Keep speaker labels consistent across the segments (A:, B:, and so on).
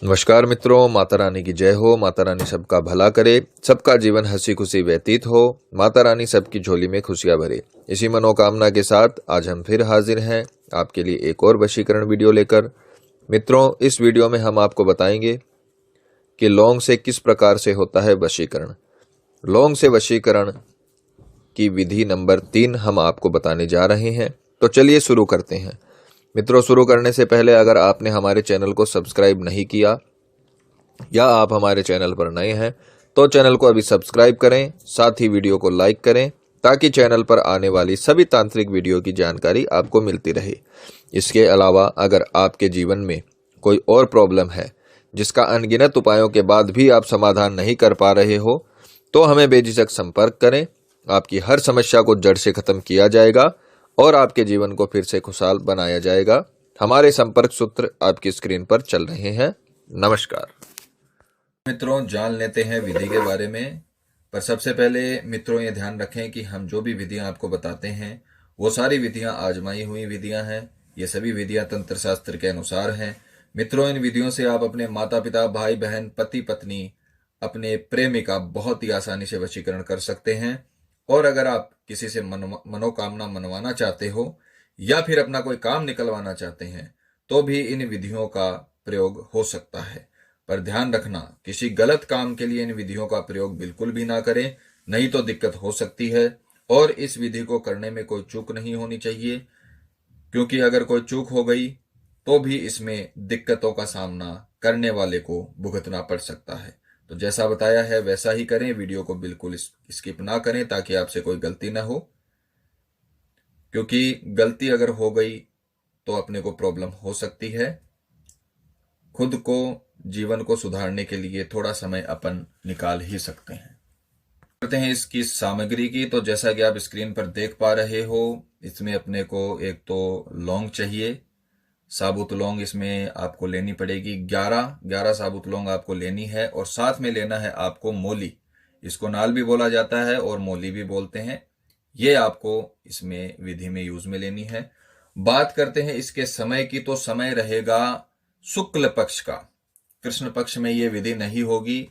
A: नमस्कार मित्रों, माता रानी की जय हो। माता रानी सबका भला करे, सबका जीवन हंसी खुशी व्यतीत हो। माता रानी सबकी झोली में खुशियां भरे। इसी मनोकामना के साथ आज हम फिर हाजिर हैं आपके लिए एक और वशीकरण वीडियो लेकर। मित्रों, इस वीडियो में हम आपको बताएंगे कि लौंग से किस प्रकार से होता है वशीकरण। लौंग से वशीकरण की विधि नंबर 3 हम आपको बताने जा रहे हैं। तो चलिए शुरू करते हैं। मित्रों, शुरू करने से पहले अगर आपने हमारे चैनल को सब्सक्राइब नहीं किया या आप हमारे चैनल पर नए हैं तो चैनल को अभी सब्सक्राइब करें, साथ ही वीडियो को लाइक करें ताकि चैनल पर आने वाली सभी तांत्रिक वीडियो की जानकारी आपको मिलती रहे। इसके अलावा अगर आपके जीवन में कोई और प्रॉब्लम है जिसका अनगिनत उपायों के बाद भी आप समाधान नहीं कर पा रहे हो तो हमें बेझिझक संपर्क करें। आपकी हर समस्या को जड़ से खत्म किया जाएगा और आपके जीवन को फिर से खुशहाल बनाया जाएगा। हमारे संपर्क सूत्र आपकी स्क्रीन पर चल रहे हैं। नमस्कार मित्रों, जान लेते हैं विधि के बारे में। पर सबसे पहले मित्रों ये ध्यान रखें कि हम जो भी विधियां आपको बताते हैं वो सारी विधियां आजमाई हुई विधियां हैं। ये सभी विधियां तंत्र शास्त्र के अनुसार हैं। मित्रों, इन विधियों से आप अपने माता पिता, भाई बहन, पति पत्नी, अपने प्रेमिका बहुत ही आसानी से वशीकरण कर सकते हैं। और अगर आप किसी से मनोकामना मनवाना चाहते हो या फिर अपना कोई काम निकलवाना चाहते हैं तो भी इन विधियों का प्रयोग हो सकता है। पर ध्यान रखना, किसी गलत काम के लिए इन विधियों का प्रयोग बिल्कुल भी ना करें, नहीं तो दिक्कत हो सकती है। और इस विधि को करने में कोई चूक नहीं होनी चाहिए, क्योंकि अगर कोई चूक हो गई तो भी इसमें दिक्कतों का सामना करने वाले को भुगतना पड़ सकता है। तो जैसा बताया है वैसा ही करें, वीडियो को बिल्कुल स्किप ना करें ताकि आपसे कोई गलती ना हो, क्योंकि गलती अगर हो गई तो अपने को प्रॉब्लम हो सकती है। खुद को, जीवन को सुधारने के लिए थोड़ा समय अपन निकाल ही सकते हैं। करते हैं इसकी सामग्री की। तो जैसा कि आप स्क्रीन पर देख पा रहे हो, इसमें अपने को एक तो लौंग चाहिए, साबुत लौंग इसमें आपको लेनी पड़ेगी। 11 साबुत लौंग आपको लेनी है। और साथ में लेना है आपको मोली। इसको नाल भी बोला जाता है और मोली भी बोलते हैं। ये आपको इसमें विधि में यूज में लेनी है। बात करते हैं इसके समय की। तो समय रहेगा शुक्ल पक्ष का। कृष्ण पक्ष में ये विधि नहीं होगी।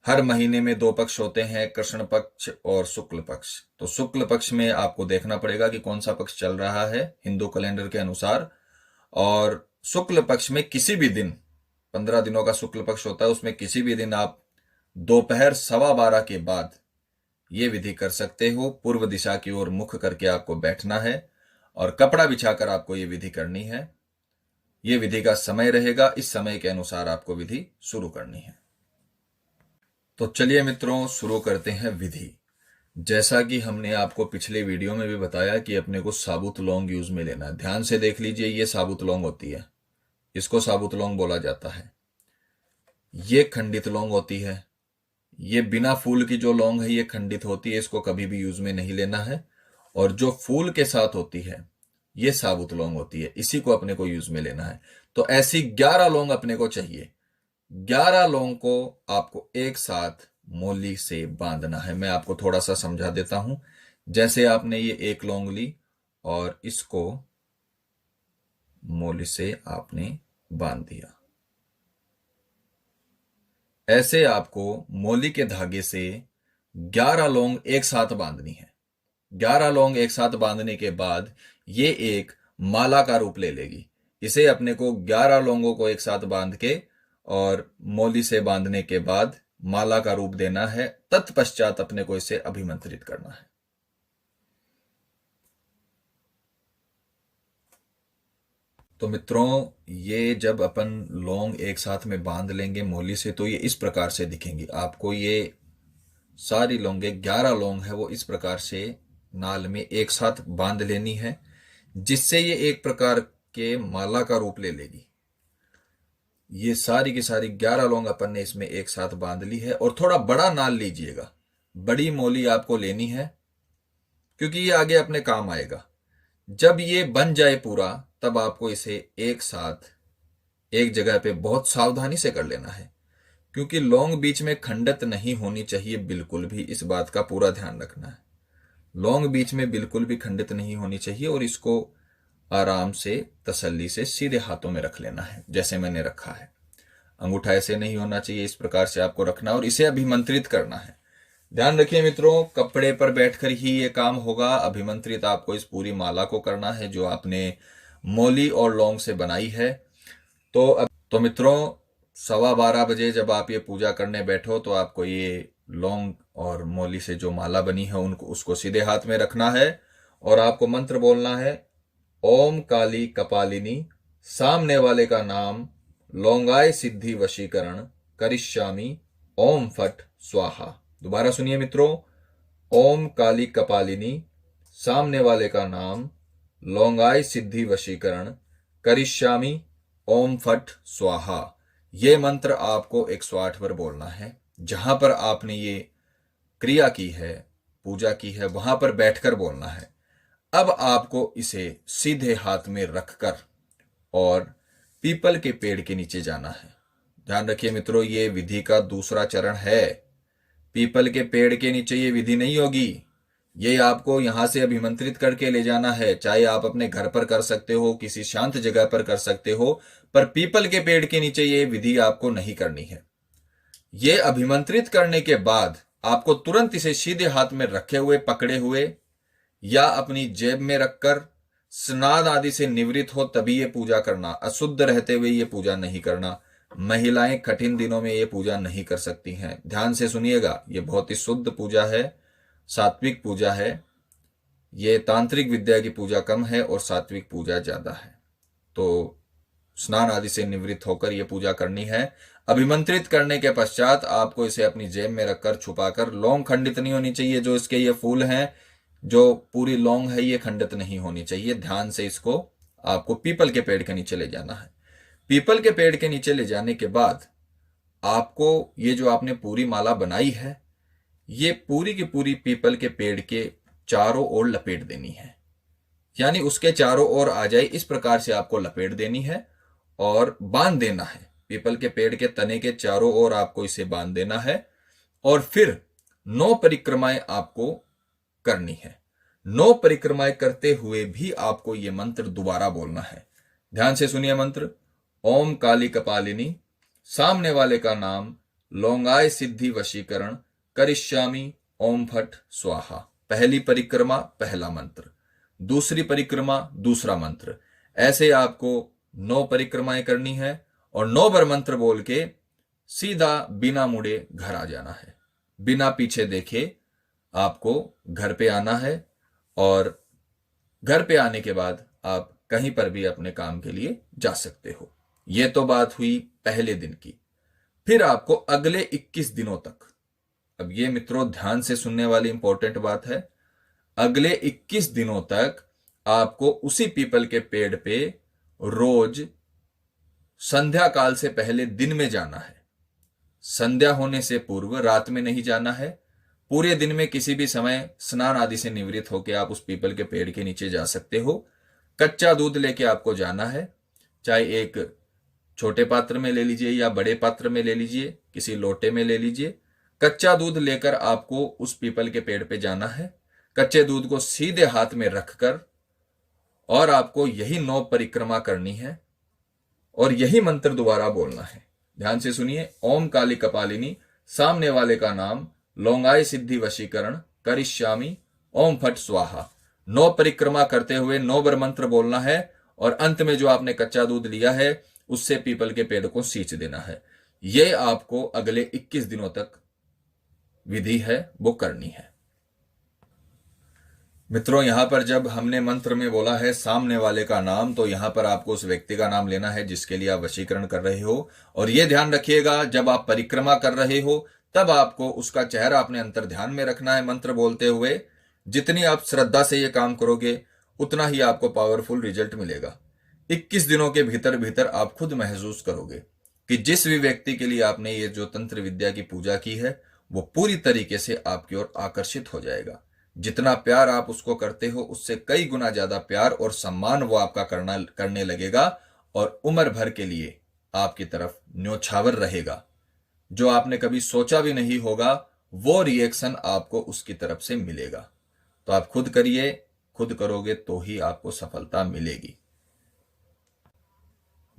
A: हर महीने में 2 पक्ष होते हैं, कृष्ण पक्ष और शुक्ल पक्ष। तो शुक्ल पक्ष में आपको देखना पड़ेगा कि कौन सा पक्ष चल रहा है हिंदू कैलेंडर के अनुसार। और शुक्ल पक्ष में किसी भी दिन, 15 दिनों का शुक्ल पक्ष होता है, उसमें किसी भी दिन आप दोपहर 12:15 के बाद ये विधि कर सकते हो। पूर्व दिशा की ओर मुख करके आपको बैठना है और कपड़ा बिछाकर आपको ये विधि करनी है। ये विधि का समय रहेगा, इस समय के अनुसार आपको विधि शुरू करनी है। तो चलिए मित्रों, शुरू करते हैं विधि। जैसा कि हमने आपको पिछले वीडियो में भी बताया कि अपने को साबुत लौंग यूज में लेना है। ध्यान से देख लीजिए, ये साबुत लौंग होती है, इसको साबुत लौंग बोला जाता है। ये खंडित लौंग होती है। ये बिना फूल की जो लौंग है ये खंडित होती है, इसको कभी भी यूज में नहीं लेना है। और जो फूल के साथ होती है ये साबुत लौंग होती है, इसी को अपने को यूज में लेना है। तो ऐसी 11 लौंग अपने को चाहिए। 11 लौंग को आपको एक साथ मोली से बांधना है। मैं आपको थोड़ा सा समझा देता हूं। जैसे आपने ये एक लौंग ली और इसको मोली से आपने बांध दिया। ऐसे आपको मोली के धागे से 11 लौंग एक साथ बांधनी है। 11 लौंग एक साथ बांधने के बाद ये एक माला का रूप ले लेगी। इसे अपने को 11 लौंगों को एक साथ बांध के और मोली से बांधने के बाद माला का रूप देना है। तत्पश्चात अपने को इसे अभिमंत्रित करना है। तो मित्रों, ये जब अपन लौंग एक साथ में बांध लेंगे मोली से तो ये इस प्रकार से दिखेंगी आपको। ये सारी लौंगे 11 लौंग है वो इस प्रकार से नाल में एक साथ बांध लेनी है, जिससे ये एक प्रकार के माला का रूप ले लेगी। ये सारी की सारी 11 लौंग अपन ने इसमें एक साथ बांध ली है। और थोड़ा बड़ा नाल लीजिएगा, बड़ी मोली आपको लेनी है, क्योंकि ये आगे अपने काम आएगा। जब ये बन जाए पूरा तब आपको इसे एक साथ एक जगह पे बहुत सावधानी से कर लेना है, क्योंकि लौंग बीच में खंडित नहीं होनी चाहिए बिल्कुल भी। इस बात का पूरा ध्यान रखना है। लौंग बीच में बिल्कुल भी खंडित नहीं होनी चाहिए और इसको आराम से तसल्ली से सीधे हाथों में रख लेना है, जैसे मैंने रखा है। अंगूठा ऐसे नहीं होना चाहिए, इस प्रकार से आपको रखना और इसे अभिमंत्रित करना है। ध्यान रखिए मित्रों, कपड़े पर बैठकर ही ये काम होगा। अभिमंत्रित आपको इस पूरी माला को करना है जो आपने मौली और लौंग से बनाई है। तो मित्रों, 12:15 बजे जब आप ये पूजा करने बैठो तो आपको ये लौंग और मौली से जो माला बनी है उसको सीधे हाथ में रखना है और आपको मंत्र बोलना है, ओम काली कपालिनी, सामने वाले का नाम लौंगाय सिद्धि वशीकरण करिष्यामि, ओम फट स्वाहा। दोबारा सुनिए मित्रों, ओम काली कपालिनी, सामने वाले का नाम लौंगाय सिद्धि वशीकरण करिष्यामि, ओम फट स्वाहा। ये मंत्र आपको 108 बार बोलना है। जहां पर आपने ये क्रिया की है, पूजा की है, वहां पर बैठकर बोलना है। अब आपको इसे सीधे हाथ में रखकर और पीपल के पेड़ के नीचे जाना है। ध्यान रखिए मित्रों, ये विधि का दूसरा चरण है। पीपल के पेड़ के नीचे ये विधि नहीं होगी, ये आपको यहां से अभिमंत्रित करके ले जाना है। चाहे आप अपने घर पर कर सकते हो, किसी शांत जगह पर कर सकते हो, पर पीपल के पेड़ के नीचे ये विधि आपको नहीं करनी है। ये अभिमंत्रित करने के बाद आपको तुरंत इसे सीधे हाथ में रखे हुए, पकड़े हुए या अपनी जेब में रखकर स्नान आदि से निवृत्त हो तभी ये पूजा करना। अशुद्ध रहते हुए ये पूजा नहीं करना। महिलाएं कठिन दिनों में ये पूजा नहीं कर सकती हैं। ध्यान से सुनिएगा, ये बहुत ही शुद्ध पूजा है, सात्विक पूजा है। ये तांत्रिक विद्या की पूजा कम है और सात्विक पूजा ज्यादा है। तो स्नान आदि से निवृत्त होकर यह पूजा करनी है। अभिमंत्रित करने के पश्चात आपको इसे अपनी जेब में रखकर छुपाकर, लौंग खंडित नहीं होनी चाहिए, जो इसके ये फूल हैं, जो पूरी लौंग है ये खंडित नहीं होनी चाहिए। ध्यान से इसको आपको पीपल के पेड़ के नीचे ले जाना है। पीपल के पेड़ के नीचे ले जाने के बाद आपको ये जो आपने पूरी माला बनाई है, ये पूरी की पूरी पीपल के पेड़ के चारों ओर लपेट देनी है। यानी उसके चारों ओर आ जाए, इस प्रकार से आपको लपेट देनी है और बांध देना है। पीपल के पेड़ के तने के चारों ओर आपको इसे बांध देना है और फिर 9 परिक्रमाएं आपको करनी है। 9 परिक्रमाएं करते हुए भी आपको यह मंत्र दोबारा बोलना है। ध्यान से सुनिए मंत्र, ओम काली कपालिनी, सामने वाले का नाम लौंगाय सिद्धि वशीकरण करिष्यामि, ओम फट स्वाहा। पहली परिक्रमा पहला मंत्र, दूसरी परिक्रमा दूसरा मंत्र। ऐसे आपको 9 परिक्रमाएं करनी है और 9 बार मंत्र बोल के सीधा बिना मुड़े घर आ जाना है। बिना पीछे देखे आपको घर पे आना है और घर पे आने के बाद आप कहीं पर भी अपने काम के लिए जा सकते हो। यह तो बात हुई पहले दिन की। फिर आपको अगले 21 दिनों तक, अब ये मित्रों ध्यान से सुनने वाली इंपॉर्टेंट बात है, अगले 21 दिनों तक आपको उसी पीपल के पेड़ पे रोज संध्या काल से पहले दिन में जाना है। संध्या होने से पूर्व रात में नहीं जाना है। पूरे दिन में किसी भी समय स्नान आदि से निवृत्त होकर आप उस पीपल के पेड़ के नीचे जा सकते हो। कच्चा दूध लेके आपको जाना है, चाहे एक छोटे पात्र में ले लीजिए या बड़े पात्र में ले लीजिए, किसी लोटे में ले लीजिए। कच्चा दूध लेकर आपको उस पीपल के पेड़ पे जाना है। कच्चे दूध को सीधे हाथ में रखकर और आपको यही 9 परिक्रमा करनी है और यही मंत्र दोबारा बोलना है। ध्यान से सुनिए, ओम काली कपालिनी, सामने वाले का नाम लौंगाई सिद्धि वशीकरण करिष्यामि, ओम फट स्वाहा। 9 परिक्रमा करते हुए 9 बार मंत्र बोलना है और अंत में जो आपने कच्चा दूध लिया है उससे पीपल के पेड़ को सींच देना है। यह आपको अगले 21 दिनों तक विधि है वो करनी है। मित्रों, यहां पर जब हमने मंत्र में बोला है सामने वाले का नाम, तो यहां पर आपको उस व्यक्ति का नाम लेना है जिसके लिए आप वशीकरण कर रहे हो। और यह ध्यान रखिएगा, जब आप परिक्रमा कर रहे हो तब आपको उसका चेहरा अपने अंतर ध्यान में रखना है मंत्र बोलते हुए। जितनी आप श्रद्धा से यह काम करोगे उतना ही आपको पावरफुल रिजल्ट मिलेगा। 21 दिनों के भीतर भीतर आप खुद महसूस करोगे कि जिस भी व्यक्ति के लिए आपने ये जो तंत्र विद्या की पूजा की है वो पूरी तरीके से आपकी ओर आकर्षित हो जाएगा। जितना प्यार आप उसको करते हो उससे कई गुना ज्यादा प्यार और सम्मान वो आपका करने लगेगा और उम्र भर के लिए आपकी तरफ न्योछावर रहेगा। जो आपने कभी सोचा भी नहीं होगा वो रिएक्शन आपको उसकी तरफ से मिलेगा। तो आप खुद करिए, खुद करोगे तो ही आपको सफलता मिलेगी।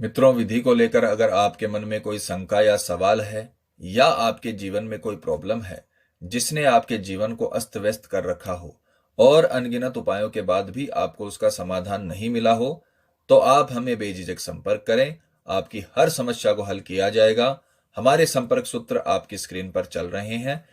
B: मित्रों, विधि को लेकर अगर आपके मन में कोई शंका या सवाल है या आपके जीवन में कोई प्रॉब्लम है जिसने आपके जीवन को अस्त व्यस्त कर रखा हो और अनगिनत उपायों के बाद भी आपको उसका समाधान नहीं मिला हो, तो आप हमें बेझिझक संपर्क करें। आपकी हर समस्या को हल किया जाएगा। हमारे संपर्क सूत्र आपकी स्क्रीन पर चल रहे हैं।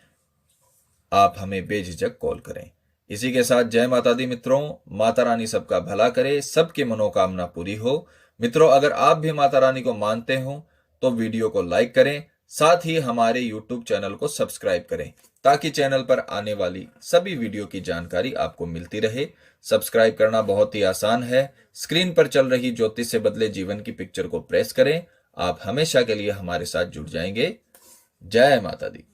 B: आप हमें बेझिझक कॉल करें। इसी के साथ जय माता दी मित्रों। माता रानी सबका भला करे, सबकी मनोकामना पूरी हो। मित्रों, अगर आप भी माता रानी को मानते हो तो वीडियो को लाइक करें, साथ ही हमारे YouTube चैनल को सब्सक्राइब करें ताकि चैनल पर आने वाली सभी वीडियो की जानकारी आपको मिलती रहे। सब्सक्राइब करना बहुत ही आसान है। स्क्रीन पर चल रही ज्योतिष से बदले जीवन की पिक्चर को प्रेस करें। आप हमेशा के लिए हमारे साथ जुड़ जाएंगे। जय माता दी।